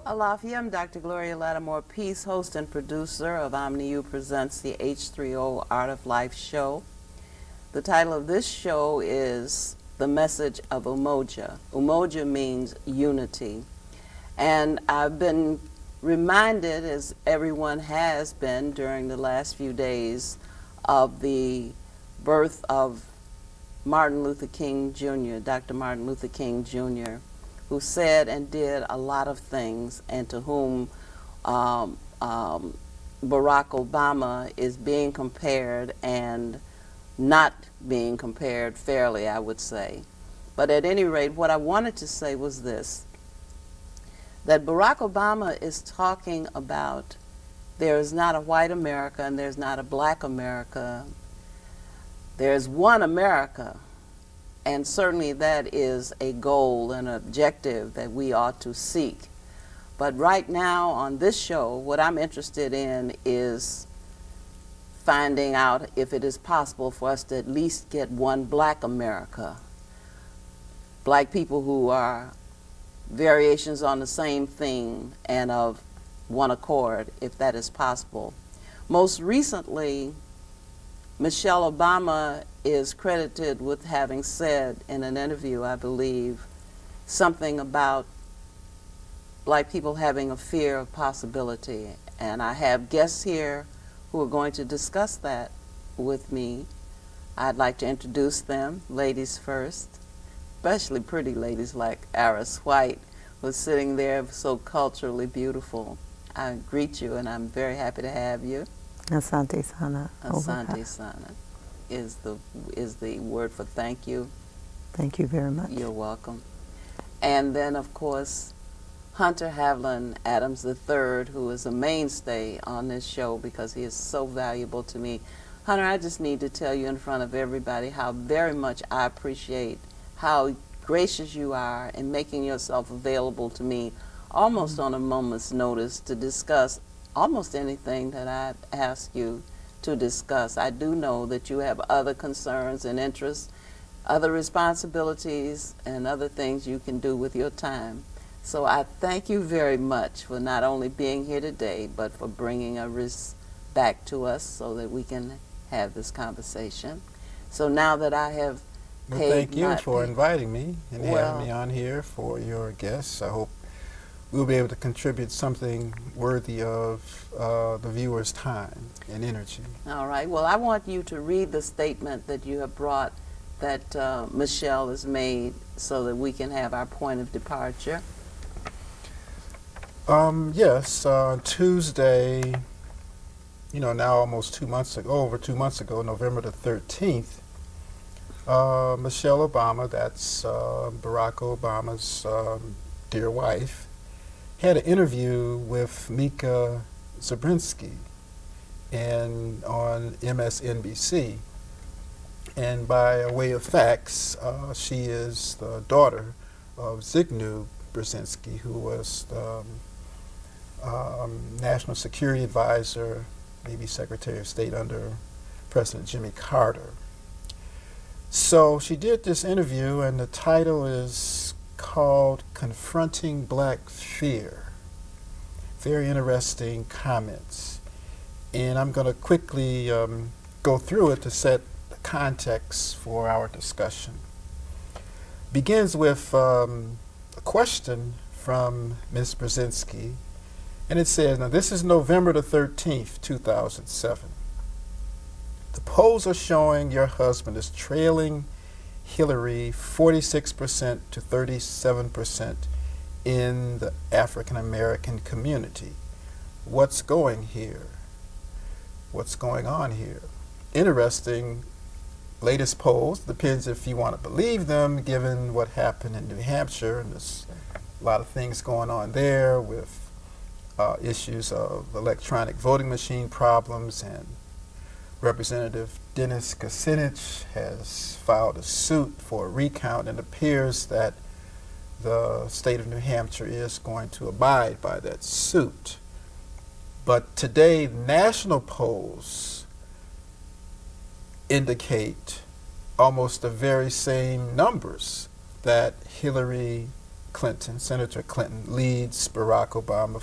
Alafia, I'm Dr. Gloria Lattimore Peace, host and producer of OmniU Presents the H3O Art of Life show. The title of this show is The Message of Umoja. Umoja means unity. And I've been reminded, as everyone has been during the last few days, of the birth of Martin Luther King Jr., Dr. Martin Luther King Jr., who said and did a lot of things, and to whom Barack Obama is being compared and not being compared fairly, I would say. But at any rate, what I wanted to say was this, that Barack Obama is talking about there is not a white America and there's not a black America. There's one America. And certainly that is a goal and an objective that we ought to seek. But right now on this show, what I'm interested in is finding out if it is possible for us to at least get one black America. Black people who are variations on the same theme and of one accord, if that is possible. Most recently, Michelle Obama is credited with having said in an interview, I believe, something about black people having a fear of possibility. And I have guests here who are going to discuss that with me. I'd like to introduce them, ladies first, especially pretty ladies like Aris White, who's sitting there so culturally beautiful. I greet you and I'm very happy to have you. Asante Sana. Asante Sana is the word for thank you. Thank you very much. You're welcome. And then, of course, Hunter Havlin Adams III, who is a mainstay on this show because he is so valuable to me. Hunter, I just need to tell you in front of everybody how very much I appreciate how gracious you are in making yourself available to me almost on a moment's notice to discuss almost anything that I ask you to discuss. I do know that you have other concerns and interests, other responsibilities, and other things you can do with your time. So I thank you very much for not only being here today, but for bringing Aris back to us so that we can have this conversation. So now that I have paid thank you for inviting me and having me on here for your guests. I hope we'll be able to contribute something worthy of the viewer's time and energy. All right. Well, I want you to read the statement that you have brought that Michelle has made so that we can have our point of departure. Yes, Tuesday, now almost 2 months ago, over 2 months ago, November the 13th, Michelle Obama, that's Barack Obama's dear wife, had an interview with Mika Zabrinsky on MSNBC. And by way of facts, she is the daughter of Zygmunt Brzezinski, who was the National Security Advisor, maybe Secretary of State under President Jimmy Carter. So she did this interview, and the title is called Confronting Black Fear. Very interesting comments. And I'm going to quickly go through it to set the context for our discussion. Begins with a question from Ms. Brzezinski, and it says, now this is November the 13th, 2007. The polls are showing your husband is trailing Hillary 46% to 37% in the African American community. What's going here? What's going on here? Interesting, latest polls, depends if you want to believe them, given what happened in New Hampshire, and there's a lot of things going on there with issues of electronic voting machine problems, and Representative Dennis Kucinich has filed a suit for a recount, and it appears that the state of New Hampshire is going to abide by that suit. But today, national polls indicate almost the very same numbers that Hillary Clinton, Senator Clinton, leads Barack Obama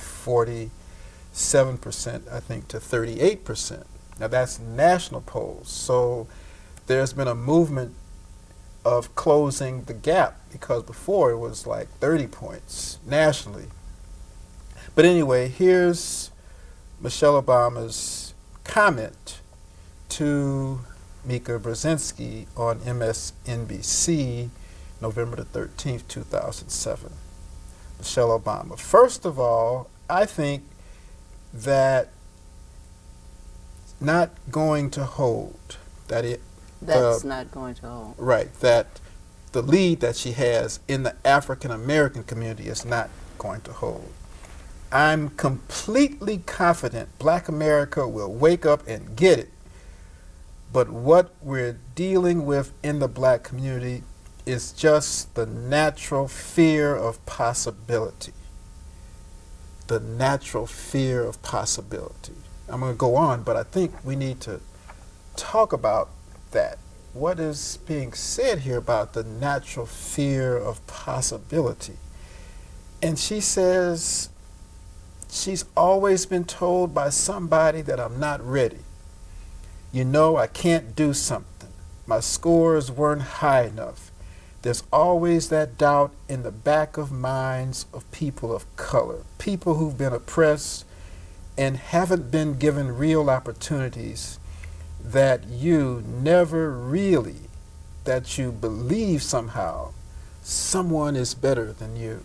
47%, I think, to 38%. Now that's national polls. So there's been a movement of closing the gap, because before it was like 30 points nationally. But anyway, here's Michelle Obama's comment to Mika Brzezinski on MSNBC, November the 13th, 2007. Michelle Obama. First of all, I think that not going to hold, That's not going to hold. right, that the lead that she has in the African American community is not going to hold. I'm completely confident Black America will wake up and get it. But what we're dealing with in the Black community is just the natural fear of possibility. The natural fear of possibility. I'm going to go on, but I think we need to talk about that. What is being said here about the natural fear of possibility? And she says she's always been told by somebody that I'm not ready. You know, I can't do something. My scores weren't high enough. There's always that doubt in the back of minds of people of color, people who've been oppressed and haven't been given real opportunities, that you never really, that you believe somehow someone is better than you.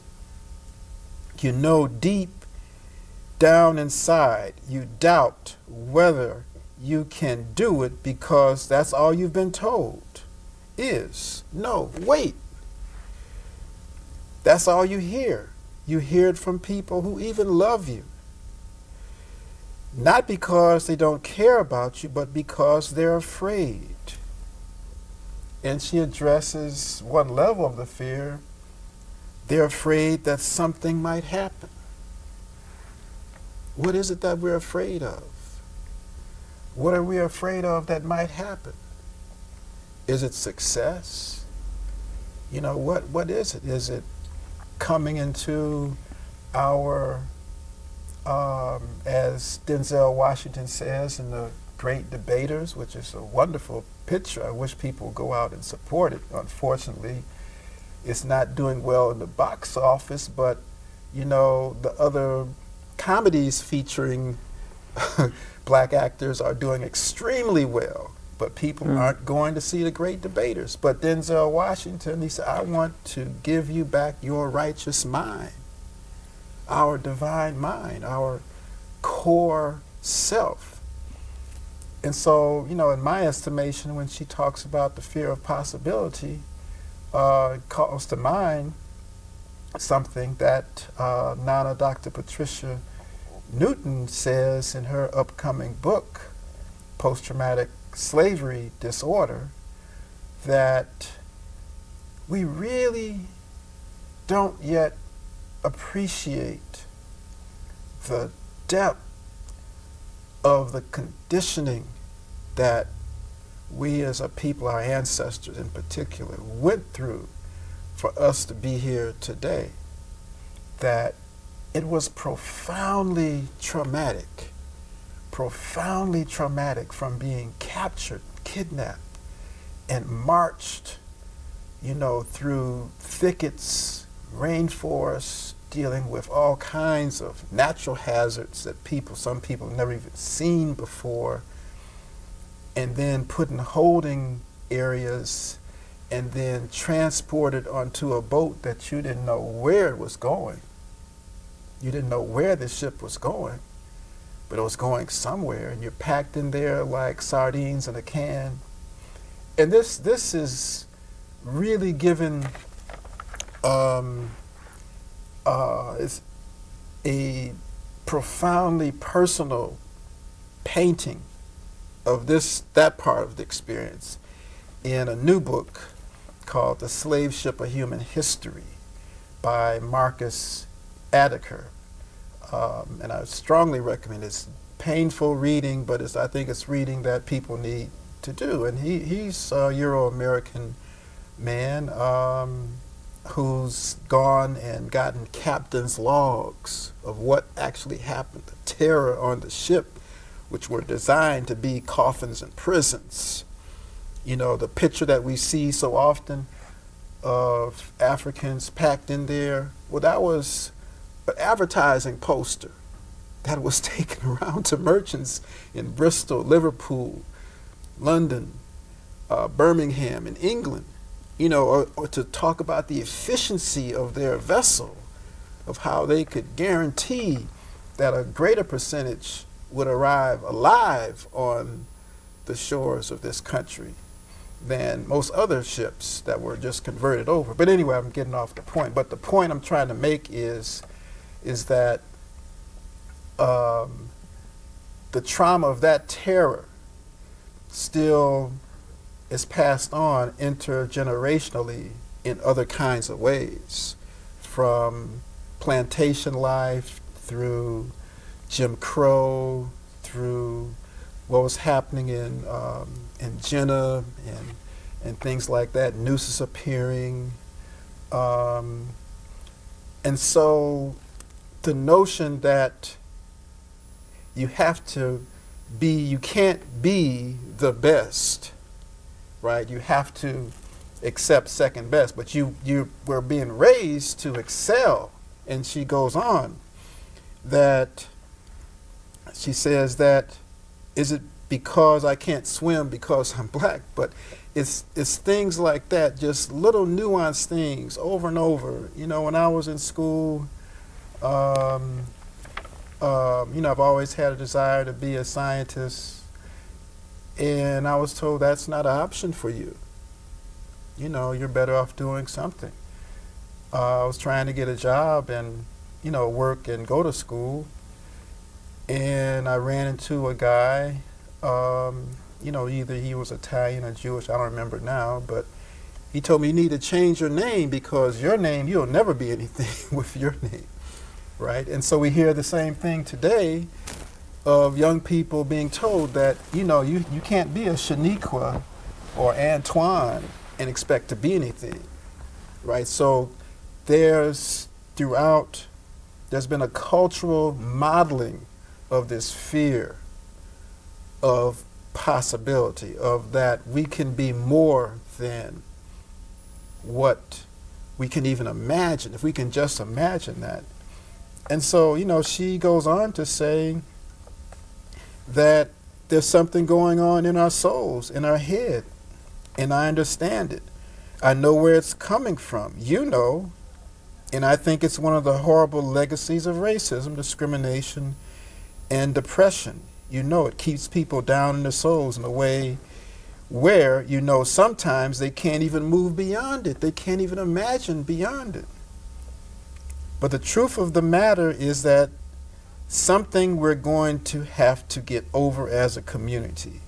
You know deep down inside, you doubt whether you can do it because that's all you've been told is. No, wait. That's all you hear. You hear it from people who even love you. Not because they don't care about you, but because they're afraid. And she addresses one level of the fear. They're afraid that something might happen. What is it that we're afraid of? What are we afraid of that might happen? Is it success? You know, what is it? Is it coming into our, as Denzel Washington says in The Great Debaters, which is a wonderful picture. I wish people would go out and support it. Unfortunately, it's not doing well in the box office, but, you know, the other comedies featuring Black actors are doing extremely well, but people aren't going to see The Great Debaters. But Denzel Washington, he said, I want to give you back your righteous mind, our divine mind, our core self. And so, you know, in my estimation, when she talks about the fear of possibility, it calls to mind something that Nana Dr. Patricia Newton says in her upcoming book, Post-Traumatic Slavery Disorder, that we really don't yet appreciate the depth of the conditioning that we as a people, our ancestors in particular, went through for us to be here today. That it was profoundly traumatic from being captured, kidnapped, and marched, you know, through thickets, rainforests, dealing with all kinds of natural hazards that some people have never even seen before, and then put in holding areas, and then transported onto a boat that you didn't know where it was going. You didn't know where the ship was going, but it was going somewhere, and you're packed in there like sardines in a can. And this is really given is a profoundly personal painting of that part of the experience in a new book called The Slave Ship: A Human History by Marcus Addiker. And I strongly recommend it. It's painful reading, but I think it's reading that people need to do. And he's a Euro-American man, who's gone and gotten captain's logs of what actually happened, the terror on the ship, which were designed to be coffins and prisons. You know, the picture that we see so often of Africans packed in there, well, that was an advertising poster that was taken around to merchants in Bristol, Liverpool, London, Birmingham, and England, you know, or to talk about the efficiency of their vessel, of how they could guarantee that a greater percentage would arrive alive on the shores of this country than most other ships that were just converted over. But anyway, I'm getting off the point. But the point I'm trying to make is that the trauma of that terror still is passed on intergenerationally in other kinds of ways, from plantation life through Jim Crow, through what was happening in Jenna and things like that, nooses appearing. And so the notion that you can't be the best, right? You have to accept second best, but you were being raised to excel. And she goes on that she says that, is it because I can't swim because I'm black? But it's things like that, just little nuanced things over and over. You know, when I was in school, you know, I've always had a desire to be a scientist, and I was told that's not an option for you. You know, you're better off doing something. I was trying to get a job and, you know, work and go to school, and I ran into a guy, you know, either he was Italian or Jewish, I don't remember now, but he told me, you need to change your name because your name, you'll never be anything with your name, right? And so we hear the same thing today of young people being told that, you know, you can't be a Shaniqua or Antoine and expect to be anything, right? So there's been a cultural modeling of this fear of possibility, of that we can be more than what we can even imagine, if we can just imagine that. And so, you know, she goes on to say that there's something going on in our souls, in our head, and I understand it. I know where it's coming from. You know, and I think it's one of the horrible legacies of racism, discrimination, and depression. You know, it keeps people down in their souls in a way where, you know, sometimes they can't even move beyond it. They can't even imagine beyond it. But the truth of the matter is that something we're going to have to get over as a community.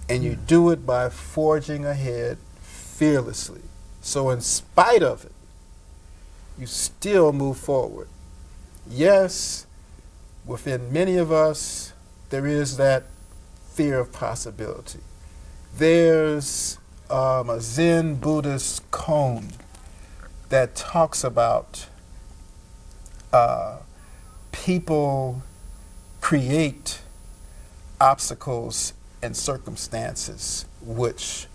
And you do it by forging ahead fearlessly. So in spite of it, you still move forward. Yes, within many of us, there is that fear of possibility. There's a Zen Buddhist koan that talks about people create obstacles and circumstances which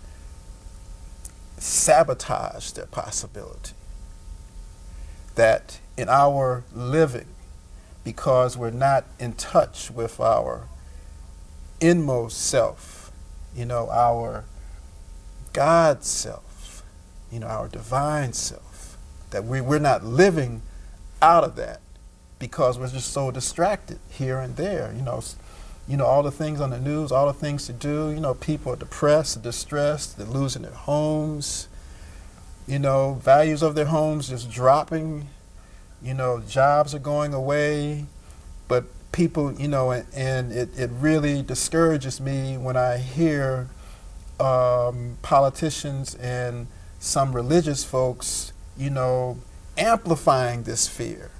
sabotage their possibility. That in our living, because we're not in touch with our inmost self, you know, our God self, you know, our divine self, that we're not living out of that because we're just so distracted here and there. You know, all the things on the news, all the things to do, you know, people are depressed, distressed, they're losing their homes, you know, values of their homes just dropping, you know, jobs are going away, but people, you know, and it really discourages me when I hear politicians and some religious folks, you know, amplifying this fear.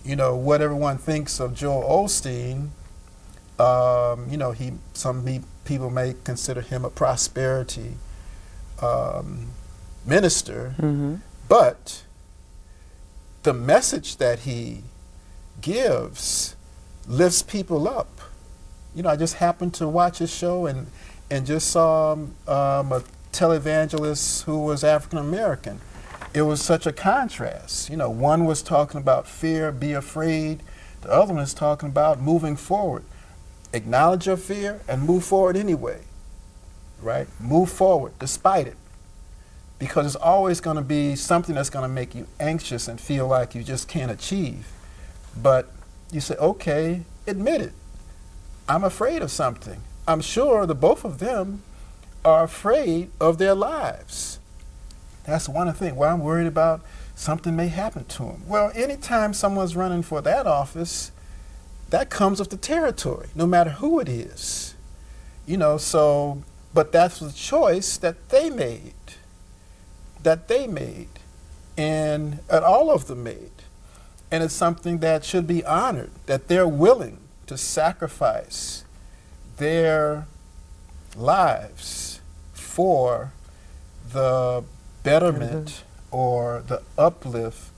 You know, what everyone thinks of Joel Osteen, you know, some people may consider him a prosperity minister, But the message that he gives lifts people up. You know, I just happened to watch his show and just saw a televangelist who was African American. It was such a contrast. You know, one was talking about fear, be afraid. The other one is talking about moving forward. Acknowledge your fear and move forward anyway, right? Move forward despite it. Because it's always going to be something that's going to make you anxious and feel like you just can't achieve. But you say, okay, admit it. I'm afraid of something. I'm sure the both of them are afraid of their lives. That's one thing. Well, I'm worried about something may happen to them. Well, anytime someone's running for that office, that comes with the territory, no matter who it is. You know, so, but that's the choice that they made. And all of them made. And it's something that should be honored, that they're willing to sacrifice their lives for the betterment or the uplift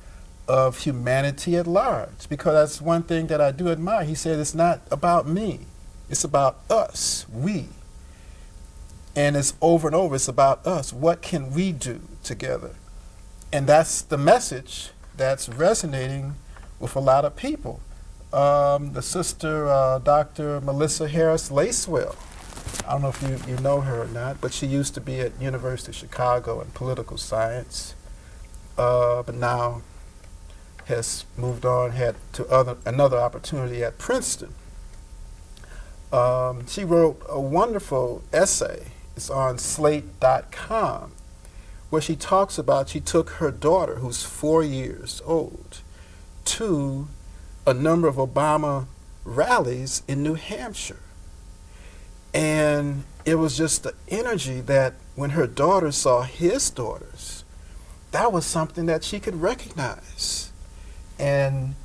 of humanity at large. Because that's one thing that I do admire. He said, it's not about me. It's about us, we. And it's over and over, it's about us. What can we do together? And that's the message that's resonating with a lot of people. The sister, Dr. Melissa Harris Lacewell, I don't know if you know her or not, but she used to be at University of Chicago in political science, but now has moved on, had to another opportunity at Princeton. She wrote a wonderful essay. It's on slate.com, where she talks about she took her daughter, who's 4 years old, to a number of Obama rallies in New Hampshire. And it was just the energy that when her daughter saw his daughters, that was something that she could recognize and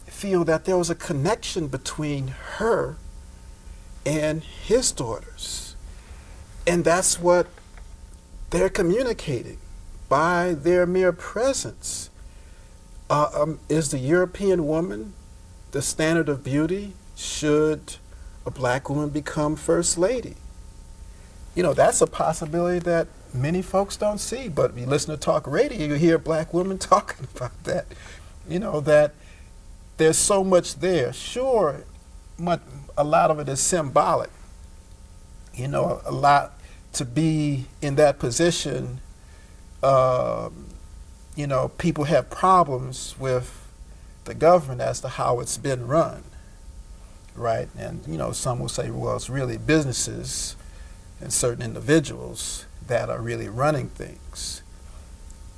feel that there was a connection between her and his daughters. And that's what they're communicating by their mere presence. Is the European woman the standard of beauty? Should a black woman become first lady? You know, that's a possibility that many folks don't see, but if you listen to talk radio, you hear black women talking about that. You know, that there's so much there. Sure, a lot of it is symbolic. You know, a lot to be in that position. You know, people have problems with the government as to how it's been run, right? And, you know, some will say, well, it's really businesses and certain individuals that are really running things.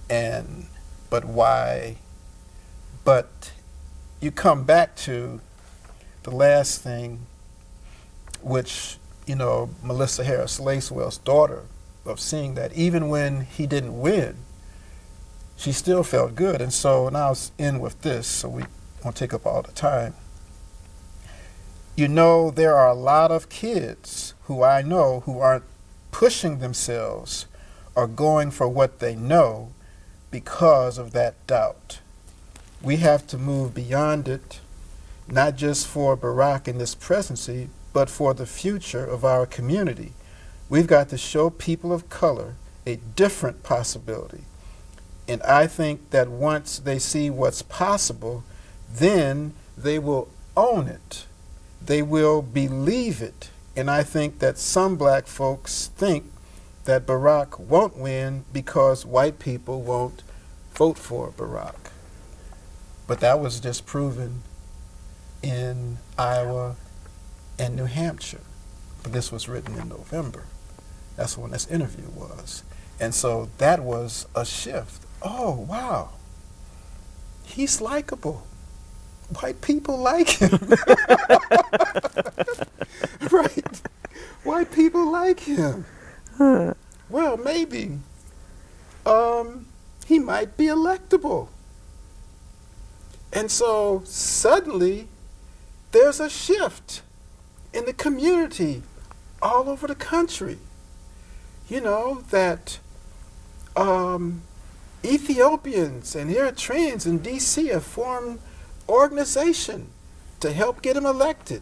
But why? But you come back to the last thing, which, you know, Melissa Harris Lacewell's daughter, of seeing that even when he didn't win, she still felt good. And so, and I'll end with this, so we won't take up all the time. You know, there are a lot of kids who I know who aren't pushing themselves or going for what they know because of that doubt. We have to move beyond it, not just for Barack in this presidency, but for the future of our community. We've got to show people of color a different possibility. And I think that once they see what's possible, then they will own it. They will believe it. And I think that some black folks think that Barack won't win because white people won't vote for Barack. But that was just proven in Iowa and New Hampshire. But this was written in November. That's when this interview was. And so that was a shift. Oh, wow. He's likable. White people like him. Right. White people like him. Well, maybe he might be electable. And so suddenly there's a shift in the community all over the country. You know, that Ethiopians and Eritreans in D.C. have formed organization to help get him elected.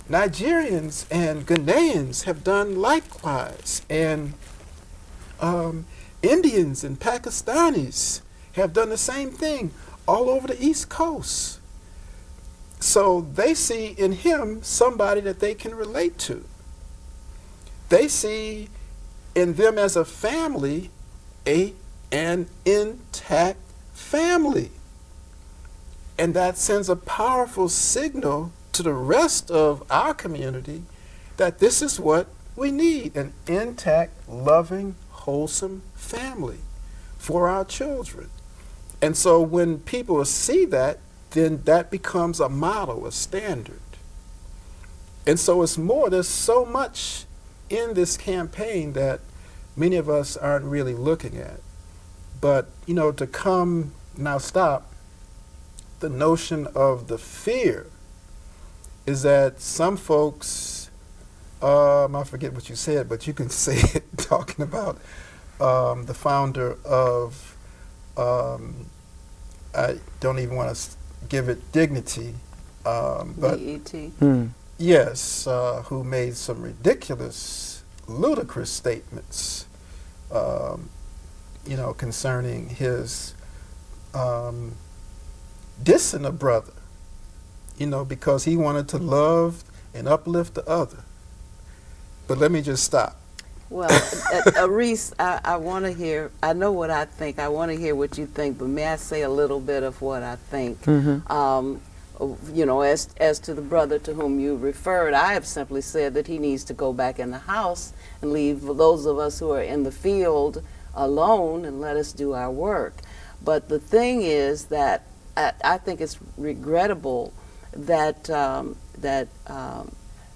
Nigerians and Ghanaians have done likewise, and Indians and Pakistanis have done the same thing all over the East Coast. So they see in him somebody that they can relate to. They see in them as a family an intact family. And that sends a powerful signal to the rest of our community that this is what we need, an intact, loving, wholesome family for our children. And so when people see that, then that becomes a model, a standard. And so it's more, there's so much in this campaign that many of us aren't really looking at. But, you know, to come, now stop, the notion of the fear is that some folks, I forget what you said, but you can say it, talking about the founder of, I don't even want to give it dignity, but BET. yes, who made some ridiculous, ludicrous statements, you know, concerning his dissing a brother, you know, because he wanted to love and uplift the other. But let me just stop. Well, Aris, I want to hear, I know what I think, I want to hear what you think, but may I say a little bit of what I think? You know, as to the brother to whom you referred, I have simply said that he needs to go back in the house and leave those of us who are in the field alone and let us do our work. But the thing is that I think it's regrettable that Mrs.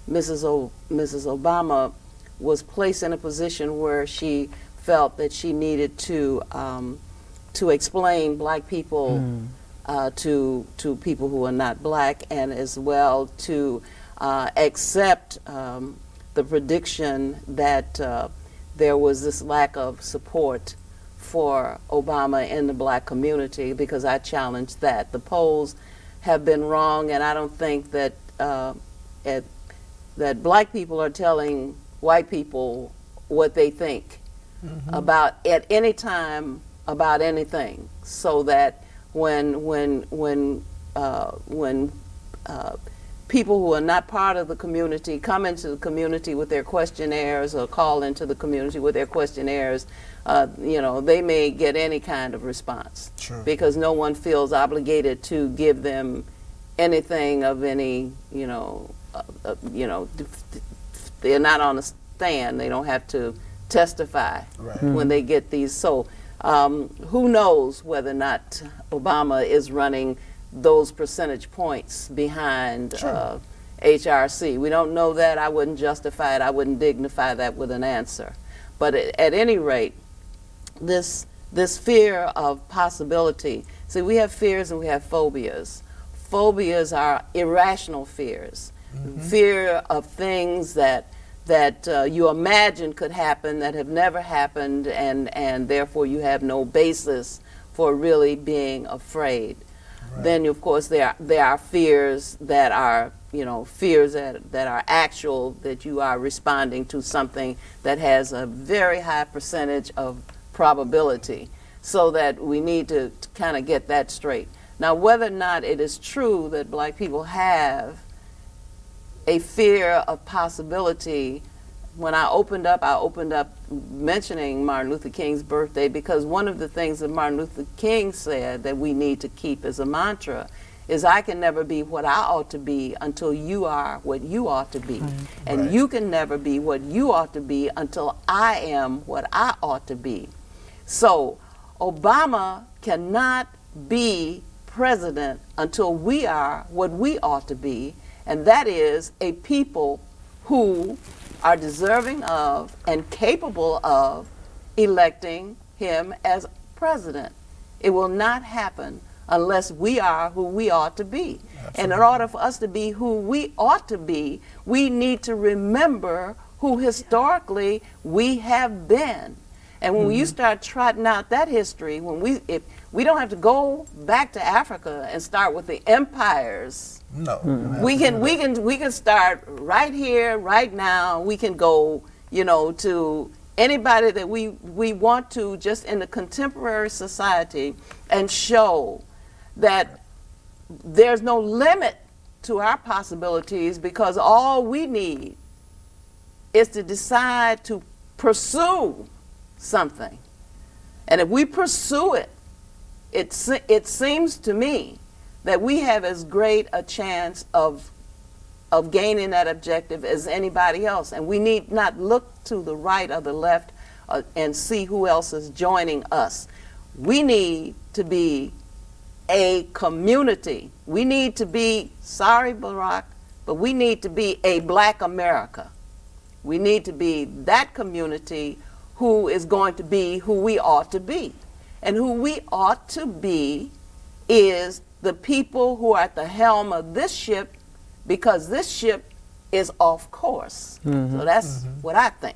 Obama was placed in a position where she felt that she needed to explain black people to people who are not black, and as well to accept the prediction that there was this lack of support for Obama in the black community, because I challenged that. The polls have been wrong, and I don't think that that black people are telling white people what they think about at any time about anything, so that when people who are not part of the community come into the community with their questionnaires or call into the community with their questionnaires, you know, they may get any kind of response. Sure. Because no one feels obligated to give them anything of any, you know, they're not on a stand. They don't have to testify when they get these. So who knows whether or not Obama is running those percentage points behind HRC. We don't know that. I wouldn't justify it. I wouldn't dignify that with an answer. But at any rate, this fear of possibility. See, we have fears and we have phobias. Phobias are irrational fears. Fear of things that you imagine could happen that have never happened, and therefore you have no basis for really being afraid. Then, of course, there are fears that are, you know, fears that are actual, that you are responding to something that has a very high percentage of probability, so that we need to kind of get that straight. Now, whether or not it is true that black people have a fear of possibility, when I opened up mentioning Martin Luther King's birthday, because one of the things that Martin Luther King said that we need to keep as a mantra is, I can never be what I ought to be until you are what you ought to be. And you can never be what you ought to be until I am what I ought to be. So Obama cannot be president until we are what we ought to be, and that is a people who are deserving of and capable of electing him as president. It will not happen unless we are who we ought to be. Absolutely. And in order for us to be who we ought to be, we need to remember who historically we have been. And when you start trotting out that history, if we don't have to go back to Africa and start with the empires. No. We can start right here, right now. We can go, to anybody that we want to, just in the contemporary society, and show that there's no limit to our possibilities, because all we need is to decide to pursue something. And if we pursue it, it seems to me that we have as great a chance of gaining that objective as anybody else. And we need not look to the right or the left and see who else is joining us. We need to be a community. We need to be, sorry Barack, but we need to be a Black America. We need to be that community who is going to be who we ought to be. And who we ought to be is the people who are at the helm of this ship, because this ship is off course. So that's what I think.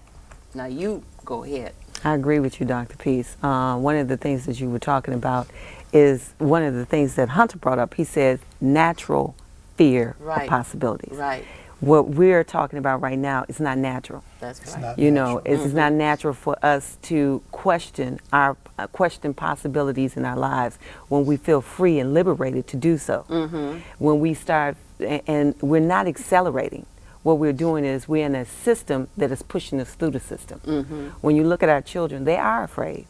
Now you go ahead. I agree with you, Dr. Peace. One of the things that you were talking about is one of the things that Hunter brought up. He said natural fear of possibilities. Right. What we're talking about right now is not natural. That's It's right. not You natural. know, it's not natural for us to question possibilities in our lives when we feel free and liberated to do so. When we start, and we're not accelerating. What we're doing is we're in a system that is pushing us through the system. When you look at our children, they are afraid.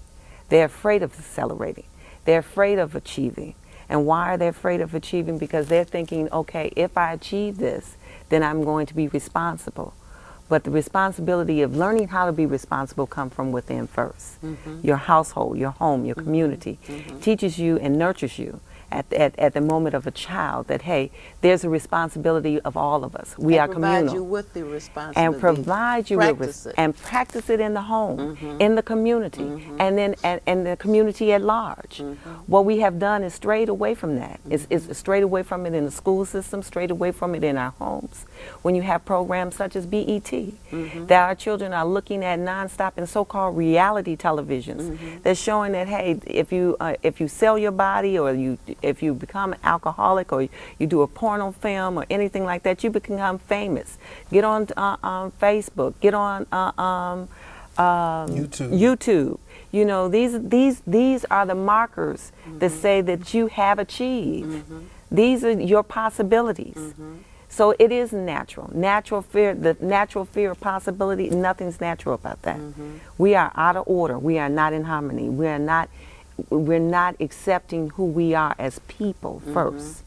They're afraid of accelerating. They're afraid of achieving. And why are they afraid of achieving? Because they're thinking, okay, if I achieve this, then I'm going to be responsible. But the responsibility of learning how to be responsible comes from within first. Your household, your home, your community teaches you and nurtures you at the moment of a child that, hey, there's a responsibility of all of us. We are communal. Provide you with the responsibility. And provide you Practice it. and practice it in the home, in the community, and then and the community at large. What we have done is strayed away from that. It's strayed away from it in the school system, strayed away from it in our homes. When you have programs such as BET, that our children are looking at nonstop in so-called reality televisions, that's showing that, hey, if you sell your body, or if you become an alcoholic, or you do a porno film or anything like that, you become famous. Get on Facebook. Get on YouTube. You know, these are the markers that say that you have achieved. These are your possibilities. So it is natural. The natural fear of possibility, nothing's natural about that. We are out of order. We are not in harmony. We're not accepting who we are as people first,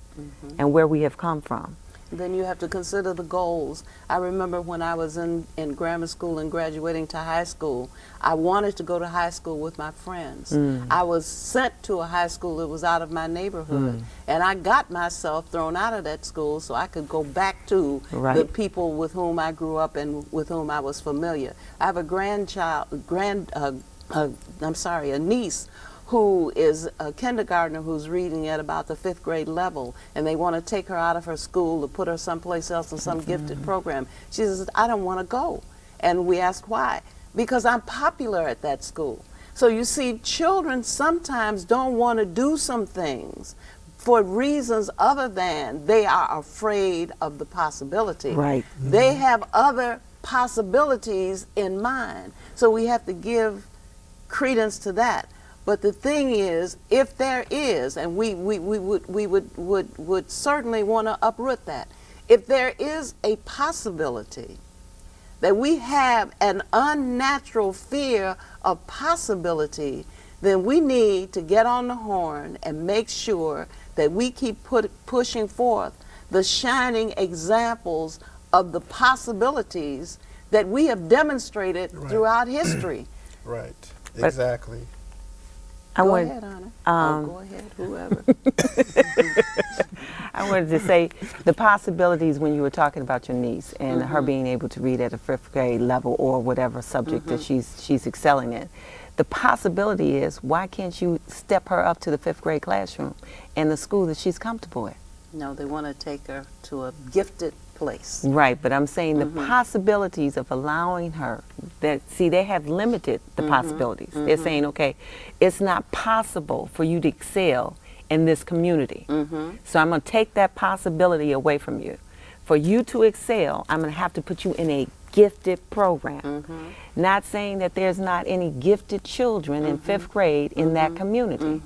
and where we have come from. Then you have to consider the goals. I remember when I was in grammar school and graduating to high school, I wanted to go to high school with my friends. I was sent to a high school that was out of my neighborhood, and I got myself thrown out of that school so I could go back to the people with whom I grew up and with whom I was familiar. I have a niece who is a kindergartner who's reading at about the 5th grade level, and they want to take her out of her school to put her someplace else in some gifted program. She says, I don't want to go. And we ask why. Because I'm popular at that school. So you see, children sometimes don't want to do some things for reasons other than they are afraid of the possibility. Right. They have other possibilities in mind. So we have to give credence to that. But the thing is, if there is, and we would certainly want to uproot that, if there is a possibility that we have an unnatural fear of possibility, then we need to get on the horn and make sure that we keep pushing forth the shining examples of the possibilities that we have demonstrated throughout history. Right, exactly. Go ahead, Anna. Go ahead, whoever. I wanted to say the possibilities when you were talking about your niece and her being able to read at a 5th grade level or whatever subject that she's excelling in. The possibility is, why can't you step her up to the 5th grade classroom in the school that she's comfortable at? No, they want to take her to a gifted place. Right, but I'm saying the possibilities of allowing her, that see, they have limited the possibilities. They're saying, okay, it's not possible for you to excel in this community. So I'm going to take that possibility away from you. For you to excel, I'm going to have to put you in a gifted program. Not saying that there's not any gifted children in 5th grade in that community.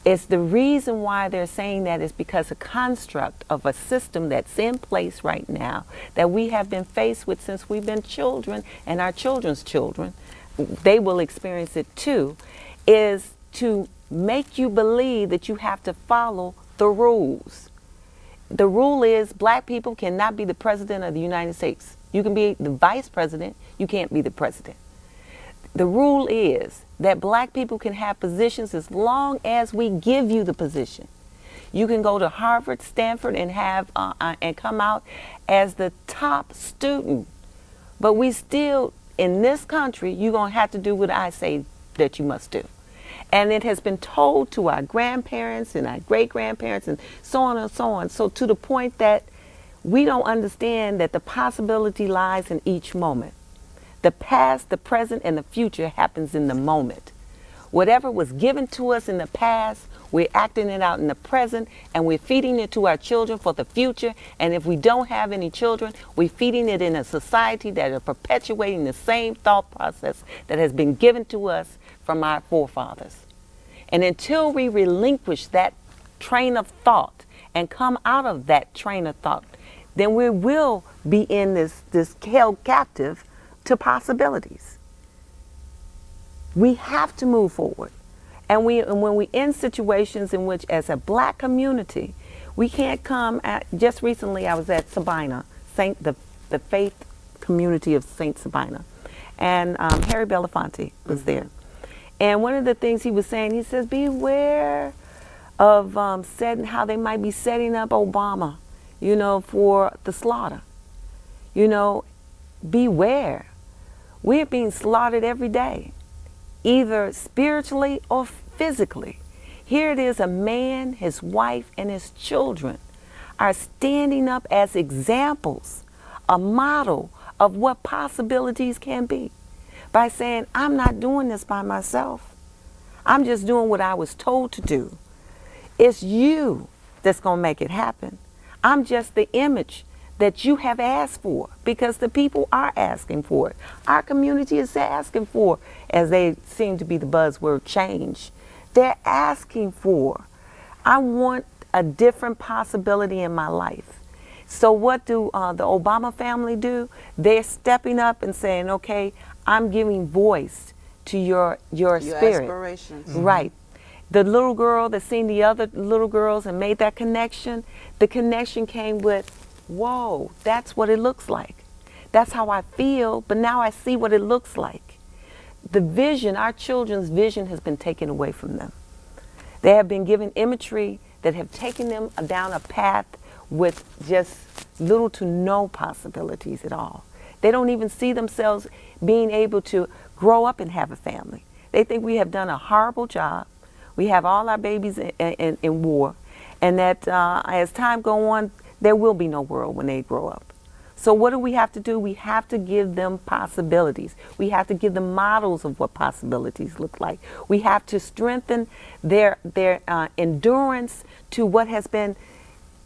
It's the reason why they're saying that is because a construct of a system that's in place right now that we have been faced with since we've been children, and our children's children, they will experience it too, is to make you believe that you have to follow the rules. The rule is black people cannot be the president of the United States. You can be the vice president, you can't be the president. The rule is that black people can have positions as long as we give you the position. You can go to Harvard, Stanford, and have and come out as the top student. But we still, in this country, you're going to have to do what I say that you must do. And it has been told to our grandparents and our great-grandparents and so on and so on. So to the point that we don't understand that the possibility lies in each moment. The past, the present, and the future happens in the moment. Whatever was given to us in the past, we're acting it out in the present, and we're feeding it to our children for the future. And if we don't have any children, we're feeding it in a society that is perpetuating the same thought process that has been given to us from our forefathers. And until we relinquish that train of thought and come out of that train of thought, then we will be in this held captive to possibilities. We have to move forward. And when we're in situations in which, as a black community, we can't come at, just recently I was at Sabina, the faith community of Saint Sabina, and Harry Belafonte was there. And one of the things he was saying, he says, beware of how they might be setting up Obama, for the slaughter. Beware. We're being slaughtered every day, either spiritually or physically. Here it is, a man, his wife, and his children are standing up as examples, a model of what possibilities can be, by saying, I'm not doing this by myself. I'm just doing what I was told to do. It's you that's going to make it happen. I'm just the image that you have asked for, because the people are asking for it. Our community is asking for, as they seem to be the buzzword, change. They're asking for, I want a different possibility in my life. So what do the Obama family do? They're stepping up and saying, okay, I'm giving voice to your spirit. Aspirations. Right. The little girl that seen the other little girls and made that connection, the connection came with, whoa, that's what it looks like. That's how I feel, but now I see what it looks like. The vision, our children's vision, has been taken away from them. They have been given imagery that have taken them down a path with just little to no possibilities at all. They don't even see themselves being able to grow up and have a family. They think we have done a horrible job. We have all our babies in war, and that as time goes on, there will be no world when they grow up. So what do we have to do? We have to give them possibilities. We have to give them models of what possibilities look like. We have to strengthen their endurance to what has been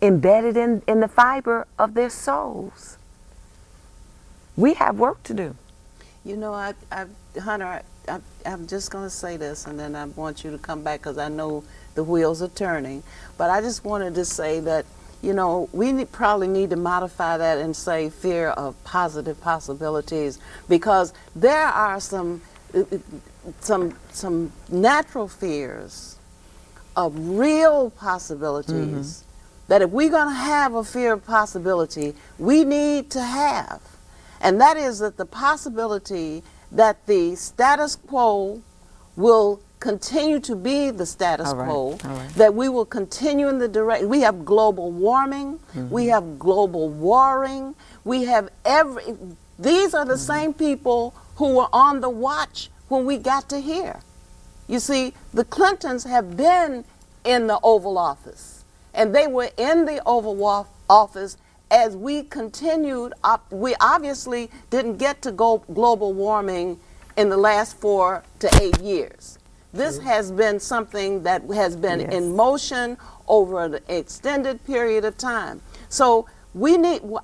embedded in the fiber of their souls. We have work to do. Hunter, I'm just going to say this, and then I want you to come back, because I know the wheels are turning. But I just wanted to say that, we probably need to modify that and say fear of positive possibilities, because there are some natural fears of real possibilities that if we're going to have a fear of possibility, we need to have. And that is that the possibility that the status quo will continue to be the status quo, that we will continue in the direction. We have global warming, we have global warring, we have these are the same people who were on the watch when we got to here. You see, the Clintons have been in the Oval Office, and they were in the Oval Office as we continued up, we obviously didn't get to go global warming in the last 4 to 8 years. This has been something that has been Yes. in motion over an extended period of time. So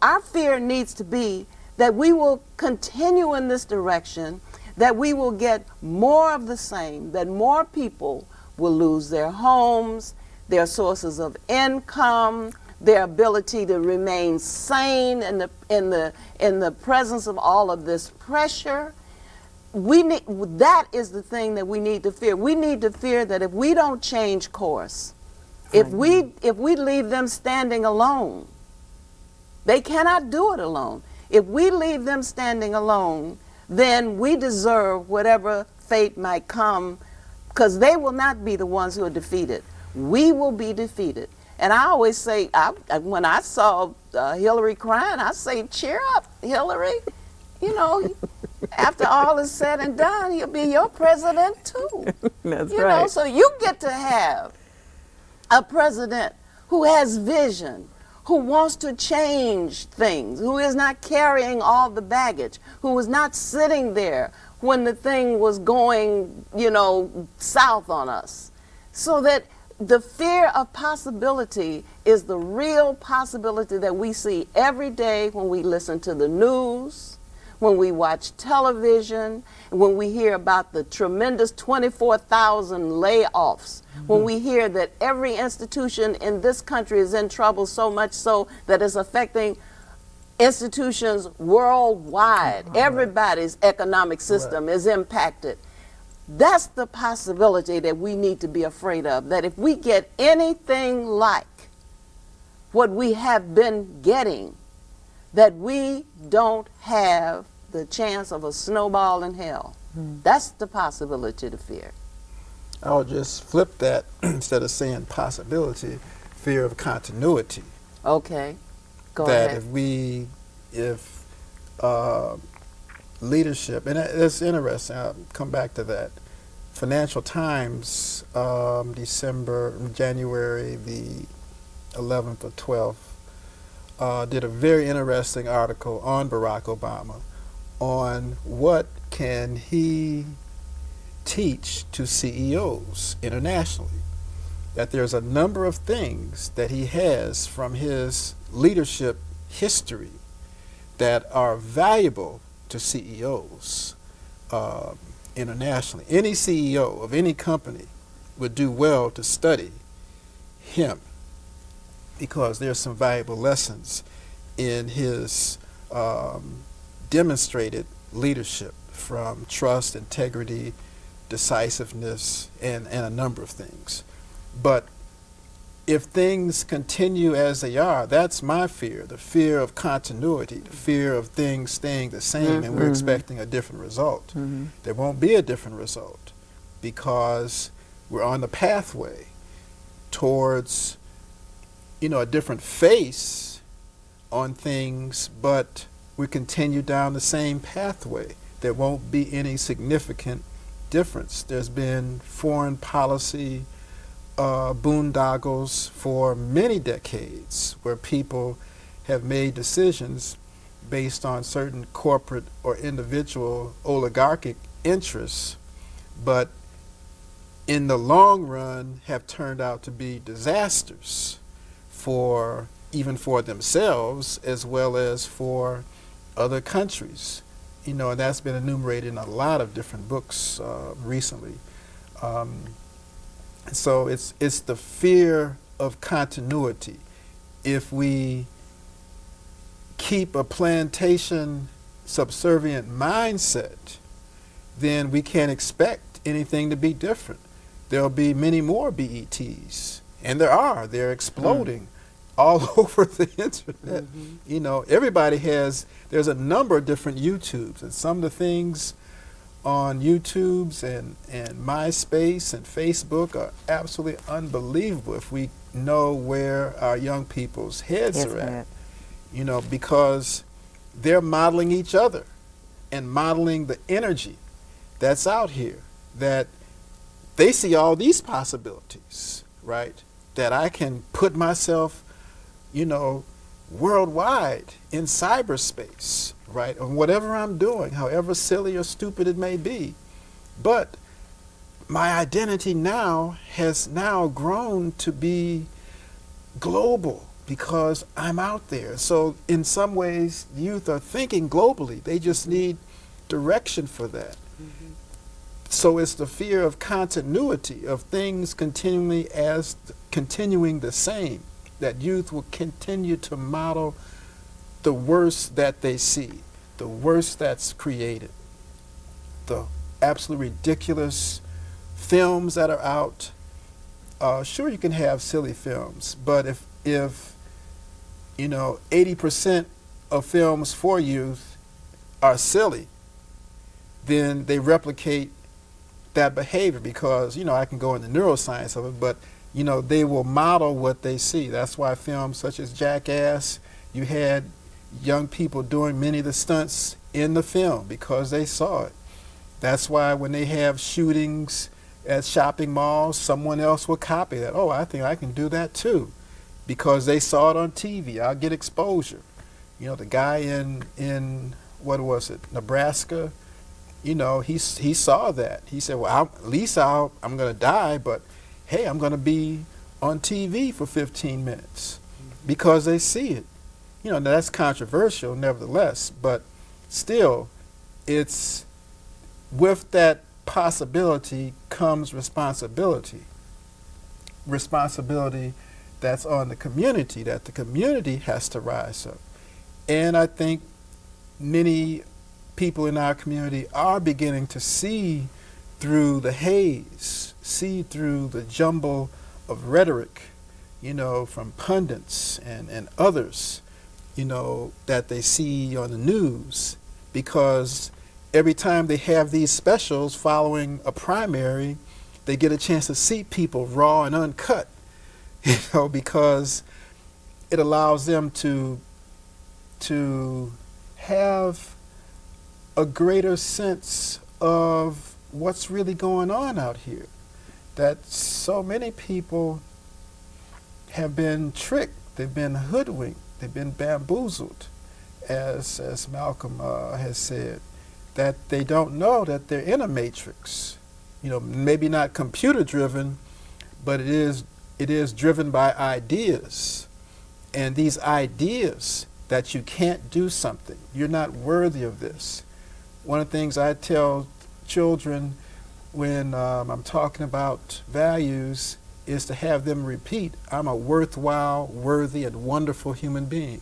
our fear needs to be that we will continue in this direction, that we will get more of the same, that more people will lose their homes, their sources of income, their ability to remain sane in the presence of all of this pressure. That is the thing that we need to fear. We need to fear that if we don't change course, if we leave them standing alone, they cannot do it alone. If we leave them standing alone, then we deserve whatever fate might come, because they will not be the ones who are defeated. We will be defeated. And I always say, when I saw Hillary crying, I say, cheer up, Hillary. You know, after all is said and done, he'll be your president too. That's You right. know, so you get to have a president who has vision, who wants to change things, who is not carrying all the baggage, who is not sitting there when the thing was going, south on us. So that the fear of possibility is the real possibility that we see every day when we listen to the news, when we watch television, when we hear about the tremendous 24,000 layoffs, when we hear that every institution in this country is in trouble, so much so that it's affecting institutions worldwide. Everybody's economic system is impacted. That's the possibility that we need to be afraid of, that if we get anything like what we have been getting, that we don't have the chance of a snowball in hell. That's the possibility to fear. I'll just flip that instead of saying possibility, fear of continuity. Okay, go that ahead. if leadership, and it's interesting, I'll come back to that. Financial Times, January the 11th or 12th, did a very interesting article on Barack Obama on what can he teach to CEOs internationally. That there's a number of things that he has from his leadership history that are valuable to CEOs internationally. Any CEO of any company would do well to study him, because there's some valuable lessons in his demonstrated leadership, from trust, integrity, decisiveness, and a number of things. But if things continue as they are, that's my fear, the fear of continuity, the fear of things staying the same, and we're expecting a different result. There won't be a different result, because we're on the pathway towards, a different face on things, but we continue down the same pathway. There won't be any significant difference. There's been foreign policy boondoggles for many decades, where people have made decisions based on certain corporate or individual oligarchic interests, but in the long run have turned out to be disasters even for themselves as well as for other countries. And that's been enumerated in a lot of different books recently. So it's the fear of continuity. If we keep a plantation subservient mindset, then we can't expect anything to be different. There'll be many more BETs, and they're exploding all over the internet. Everybody there's a number of different YouTubes, and some of the things on YouTubes and MySpace and Facebook are absolutely unbelievable if we know where our young people's heads are at. Because they're modeling each other and modeling the energy that's out here, that they see all these possibilities, right? That I can put myself, worldwide in cyberspace, right? And whatever I'm doing, however silly or stupid it may be. But my identity now has now grown to be global because I'm out there. So in some ways, youth are thinking globally. They just need direction for that. So it's the fear of continuity, of things continuing the same, that youth will continue to model the worst that they see, the worst that's created, the absolutely ridiculous films that are out. Sure, you can have silly films, but if 80% of films for youth are silly, then they replicate that behavior because, I can go into neuroscience of it, but, they will model what they see. That's why films such as Jackass, you had young people doing many of the stunts in the film because they saw it. That's why when they have shootings at shopping malls, someone else will copy that. Oh, I think I can do that too, because they saw it on TV. I'll get exposure. The guy in what was it, Nebraska, he saw that. He said, well, at least I'm going to die, but hey, I'm going to be on TV for 15 minutes because they see it. Now that's controversial nevertheless, but still, it's with that possibility comes responsibility. Responsibility that's on the community, that the community has to rise up. And I think many people in our community are beginning to see through the haze, see through the jumble of rhetoric, from pundits and others, that they see on the news, because every time they have these specials following a primary, they get a chance to see people raw and uncut, because it allows them to have a greater sense of what's really going on out here. That so many people have been tricked, they've been hoodwinked, they've been bamboozled, as Malcolm has said, that they don't know that they're in a matrix. Maybe not computer driven, but it is driven by ideas. And these ideas that you can't do something, you're not worthy of this. One of the things I tell children when I'm talking about values is to have them repeat, I'm a worthwhile, worthy, and wonderful human being.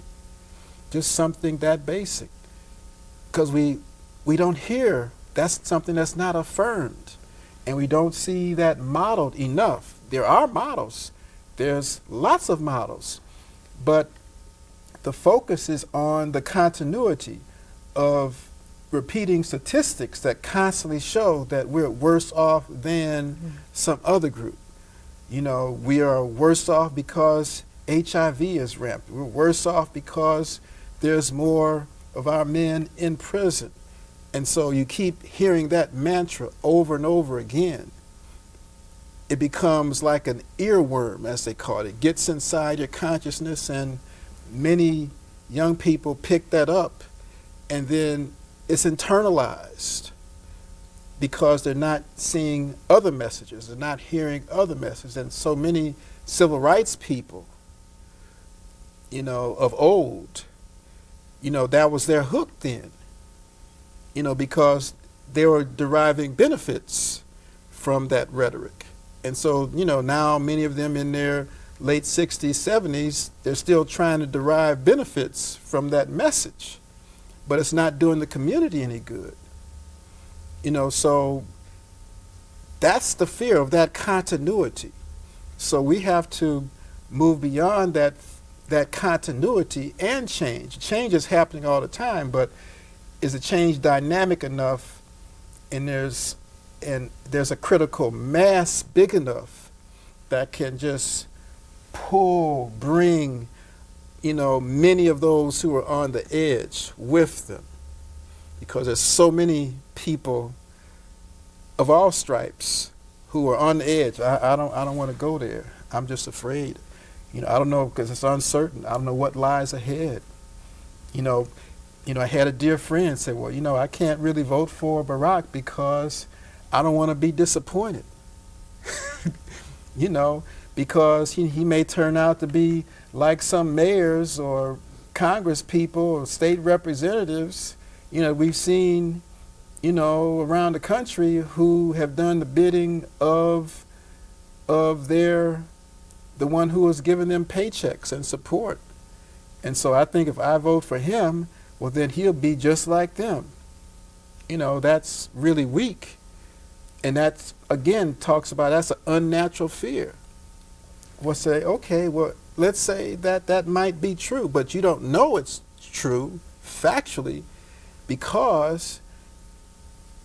Just something that basic. Because we don't hear, that's something that's not affirmed. And we don't see that modeled enough. There are models. There's lots of models. But the focus is on the continuity of repeating statistics that constantly show that we're worse off than some other group. We are worse off because HIV is rampant. We're worse off because there's more of our men in prison. And so you keep hearing that mantra over and over again. It becomes like an earworm, as they call it. It gets inside your consciousness, and many young people pick that up, and then it's internalized because they're not seeing other messages, they're not hearing other messages. And so many civil rights people, of old, that was their hook then, because they were deriving benefits from that rhetoric. And so, now many of them in their late 60s, 70s, they're still trying to derive benefits from that message. But it's not doing the community any good. So that's the fear of that continuity. So we have to move beyond that continuity and change. Change is happening all the time, but is the change dynamic enough, and there's a critical mass big enough that can just bring many of those who are on the edge with them, because there's so many people of all stripes who are on the edge. I don't want to go there. I'm just afraid, I don't know, because it's uncertain. I don't know what lies ahead. You know, I had a dear friend say, well, I can't really vote for Barack because I don't want to be disappointed. Because he may turn out to be like some mayors or Congress people or state representatives. We've seen, around the country who have done the bidding of the one who has given them paychecks and support. And so I think if I vote for him, well, then he'll be just like them. That's really weak. And that, again, talks about that's an unnatural fear. We'll say, okay, well, let's say that might be true, but you don't know it's true factually because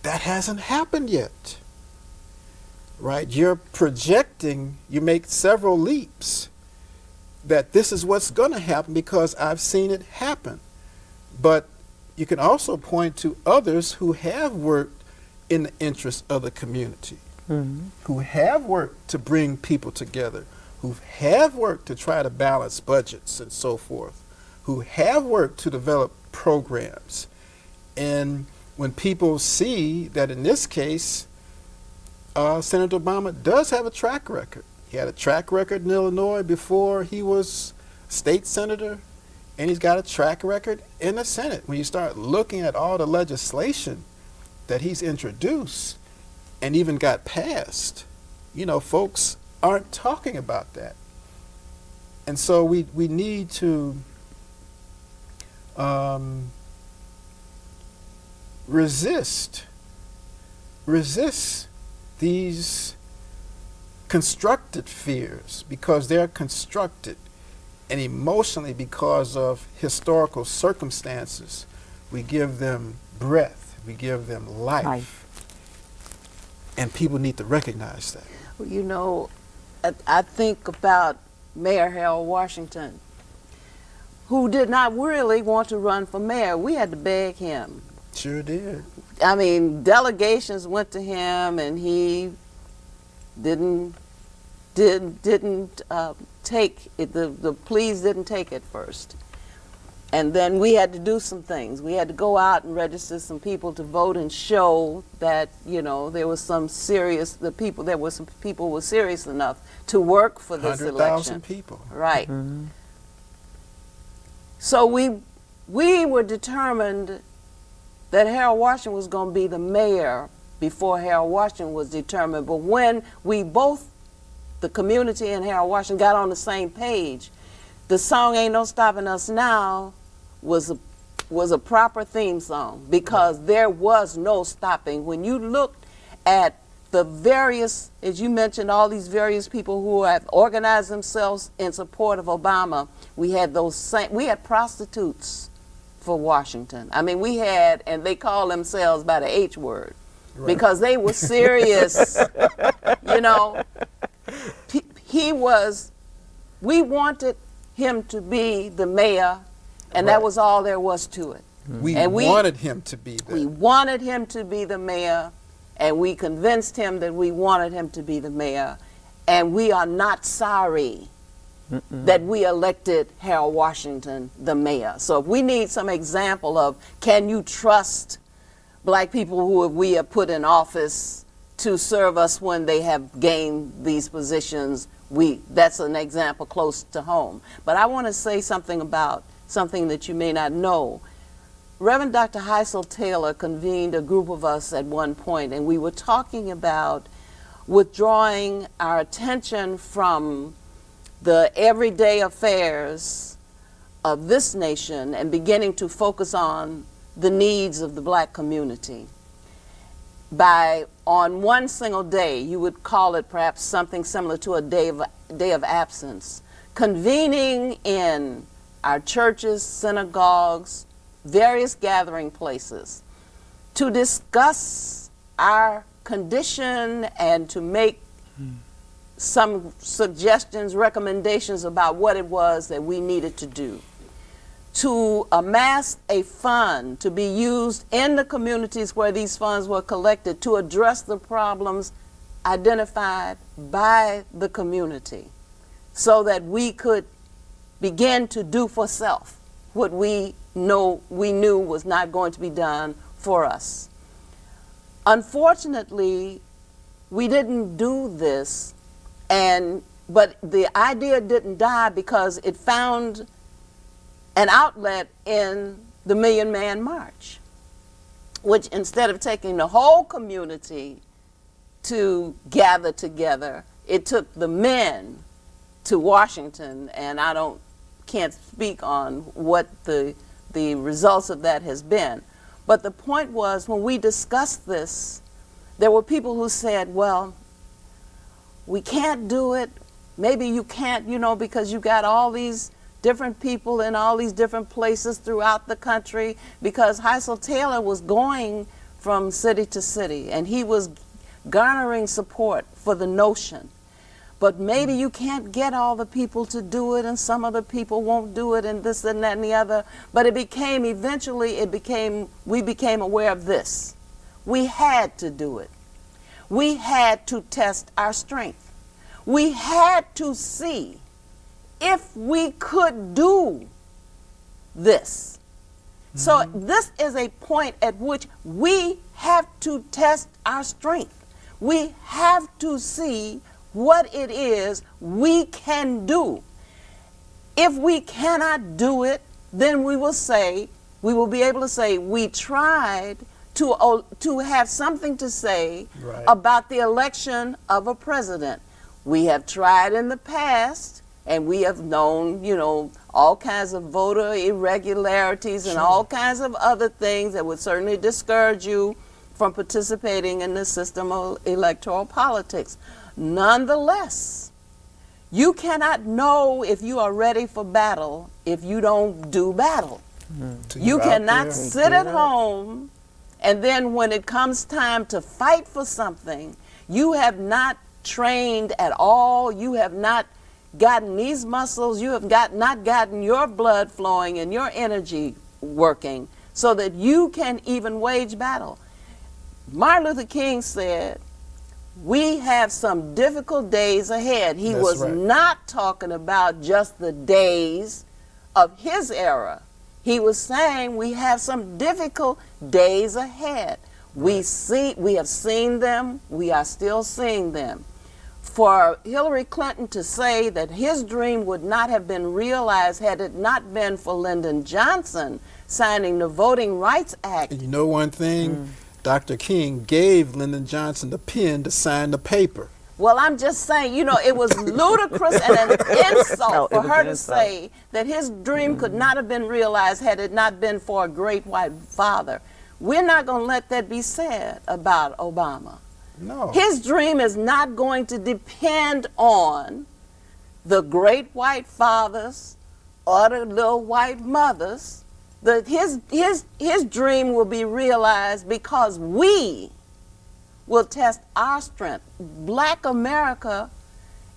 that hasn't happened yet. Right? You're projecting, you make several leaps that this is what's going to happen because I've seen it happen. But you can also point to others who have worked in the interest of the community, who have worked to bring people together, who have worked to try to balance budgets and so forth, who have worked to develop programs. And when people see that in this case, Senator Obama does have a track record. He had a track record in Illinois before he was state senator, and he's got a track record in the Senate. When you start looking at all the legislation that he's introduced and even got passed, folks aren't talking about that. And so we need to resist these constructed fears, because they're constructed, and emotionally because of historical circumstances. We give them breath, we give them life. And people need to recognize that. I think about Mayor Harold Washington, who did not really want to run for mayor. We had to beg him. Sure did. I mean, delegations went to him, and he didn't take it. The pleas didn't take it first. And then we had to do some things. We had to go out and register some people to vote and show that, there was some serious, there were some people who were serious enough to work for this election. 100,000 people. Right. Mm-hmm. So we were determined that Harold Washington was going to be the mayor before Harold Washington was determined. But when we both, the community and Harold Washington, got on the same page, the song "Ain't No Stopping Us Now" was a proper theme song, because there was no stopping. When you looked at the various, as you mentioned, all these various people who have organized themselves in support of Obama, we had prostitutes for Washington. I mean, and they call themselves by the H word, right, because they were serious. We wanted him to be the mayor, and right, that was all there was to it. We wanted him to be that. We wanted him to be the mayor, and we convinced him that we wanted him to be the mayor, and we are not sorry that we elected Harold Washington the mayor. So if we need some example of, can you trust black people who we have put in office to serve us when they have gained these positions, that's an example close to home. But I want to say something about something that you may not know. Reverend Dr. Heisel Taylor convened a group of us at one point, and we were talking about withdrawing our attention from the everyday affairs of this nation and beginning to focus on the needs of the black community. On one single day, you would call it perhaps something similar to a day of absence, convening in our churches, synagogues, various gathering places to discuss our condition and to make some suggestions, recommendations about what it was that we needed to do, to amass a fund to be used in the communities where these funds were collected to address the problems identified by the community. so that we could begin to do for self what we knew was not going to be done for us. Unfortunately, we didn't do this, but the idea didn't die because it found an outlet in the Million Man March, which instead of taking the whole community to gather together, it took the men to Washington, and can't speak on what the results of that has been. But the point was, when we discussed this, there were people who said, well, we can't do it. Maybe you can't, because you got all these different people in all these different places throughout the country, because Heisel Taylor was going from city to city, and he was garnering support for the notion. But maybe you can't get all the people to do it, and some other people won't do it, and this and that and the other. But eventually we became aware of this. We had to do it. We had to test our strength. We had to see if we could do this. So this is a point at which we have to test our strength. We have to see what it is we can do. If we cannot do it, then we will be able to say we tried to have something to say Right. about the election of a president. We have tried in the past, and we have known, all kinds of voter irregularities and all kinds of other things that would certainly discourage you from participating in the system of electoral politics. Nonetheless, you cannot know if you are ready for battle if you don't do battle. So You you're out cannot there. sit at home, and then when it comes time to fight for something, you have not trained at all, you have not gotten these muscles, you have not gotten your blood flowing and your energy working so that you can even wage battle. Martin Luther King said, we have some difficult days ahead. He That's was right. not talking about just the days of his era. He was saying we have some difficult days ahead. We have seen them, we are still seeing them. For Hillary Clinton to say that his dream would not have been realized had it not been for Lyndon Johnson signing the Voting Rights Act. And you know one thing? Dr. King gave Lyndon Johnson the pen to sign the paper. Well, I'm just saying, it was ludicrous and an insult it for was her an to insult. say that his dream could not have been realized had it not been for a great white father. We're not going to let that be said about Obama. No. His dream is not going to depend on the great white fathers or the little white mothers. His dream will be realized because we will test our strength. Black America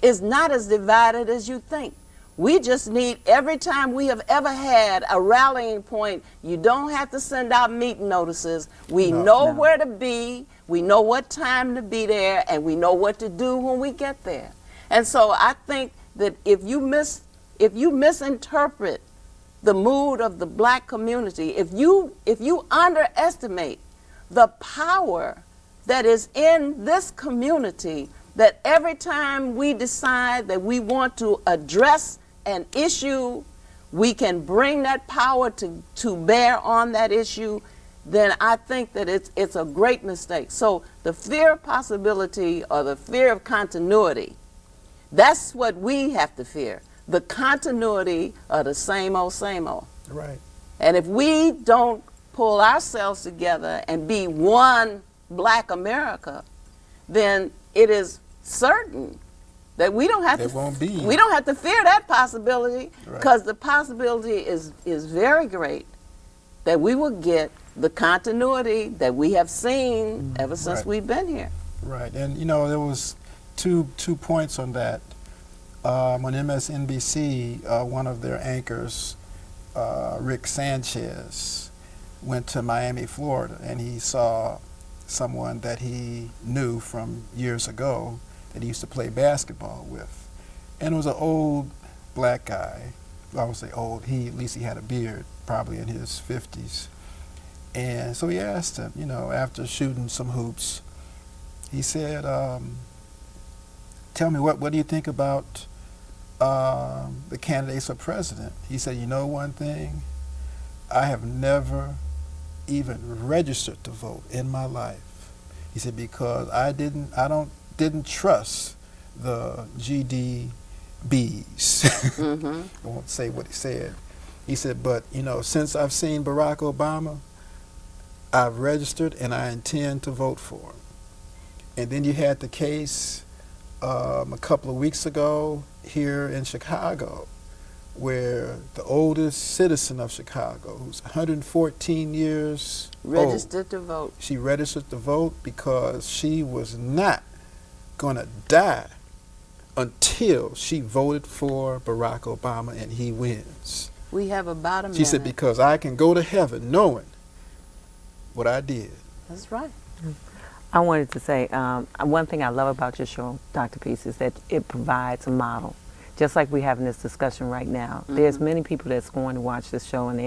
is not as divided as you think. We just need, every time we have ever had a rallying point, you don't have to send out meeting notices. We know where to be, we know what time to be there, and we know what to do when we get there. And so I think that if you misinterpret the mood of the black community, if you underestimate the power that is in this community, that every time we decide that we want to address an issue, we can bring that power to bear on that issue, then I think that it's a great mistake. So the fear of possibility or the fear of continuity, that's what we have to fear. The continuity of the same old, same old. Right. And if we don't pull ourselves together and be one black America, then it is certain that we don't have There won't be. we don't have to fear that possibility, Right. because the possibility is very great that we will get the continuity that we have seen ever since Right. we've been here. Right. And there was two points on that. On MSNBC, one of their anchors, Rick Sanchez, went to Miami, Florida, and he saw someone that he knew from years ago that he used to play basketball with. And it was an old black guy. I would say old. At least he had a beard, probably in his 50s. And so he asked him, after shooting some hoops, he said, tell me, what do you think about the candidates for president? He said, one thing, I have never even registered to vote in my life. He said, because I didn't trust the GDBs. Mm-hmm. I won't say what he said. He said, but since I've seen Barack Obama, I've registered and I intend to vote for him. And then you had the case a couple of weeks ago here in Chicago, where the oldest citizen of Chicago, who's 114 years Registered old, to vote. she registered to vote because she was not going to die until she voted for Barack Obama and he wins. We have about a minute. She said, because I can go to heaven knowing what I did. That's right. I wanted to say, one thing I love about your show, Dr. Peace, is that it provides a model. Just like we're having this discussion right now, there's many people that's going to watch this show, and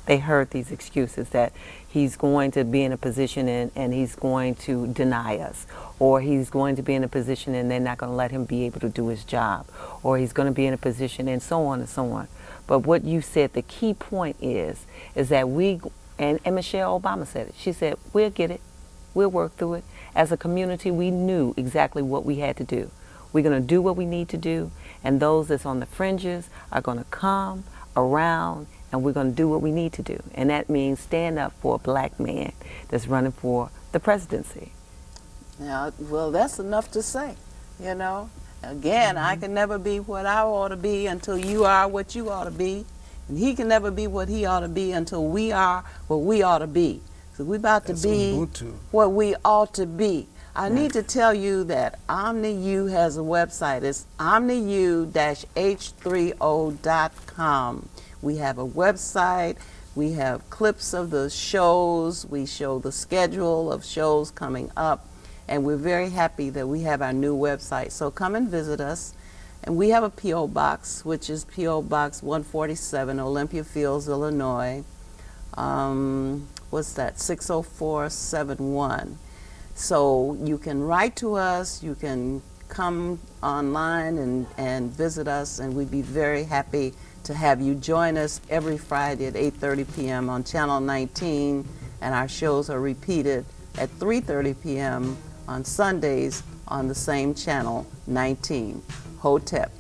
they heard these excuses that he's going to be in a position and he's going to deny us, or he's going to be in a position and they're not going to let him be able to do his job, or he's going to be in a position, and so on and so on. But what you said, the key point is that and Michelle Obama said it. She said, we'll get it. We'll work through it. As a community, we knew exactly what we had to do. We're going to do what we need to do, and those that's on the fringes are going to come around, and we're going to do what we need to do. And that means stand up for a black man that's running for the presidency. Yeah, well, that's enough to say, Again, I can never be what I ought to be until you are what you ought to be. And he can never be what he ought to be until we are what we ought to be. So we're about to be what we ought to be. I need to tell you that OmniU has a website. It's omniu-h3o.com. We have a website. We have clips of the shows. We show the schedule of shows coming up. And we're very happy that we have our new website. So come and visit us. And we have a P.O. Box, which is P.O. Box 147, Olympia Fields, Illinois. What's that? 60471. So you can write to us, you can come online and visit us, and we'd be very happy to have you join us every Friday at 8:30 p.m. on Channel 19, and our shows are repeated at 3:30 p.m. on Sundays on the same channel, 19. Hotep.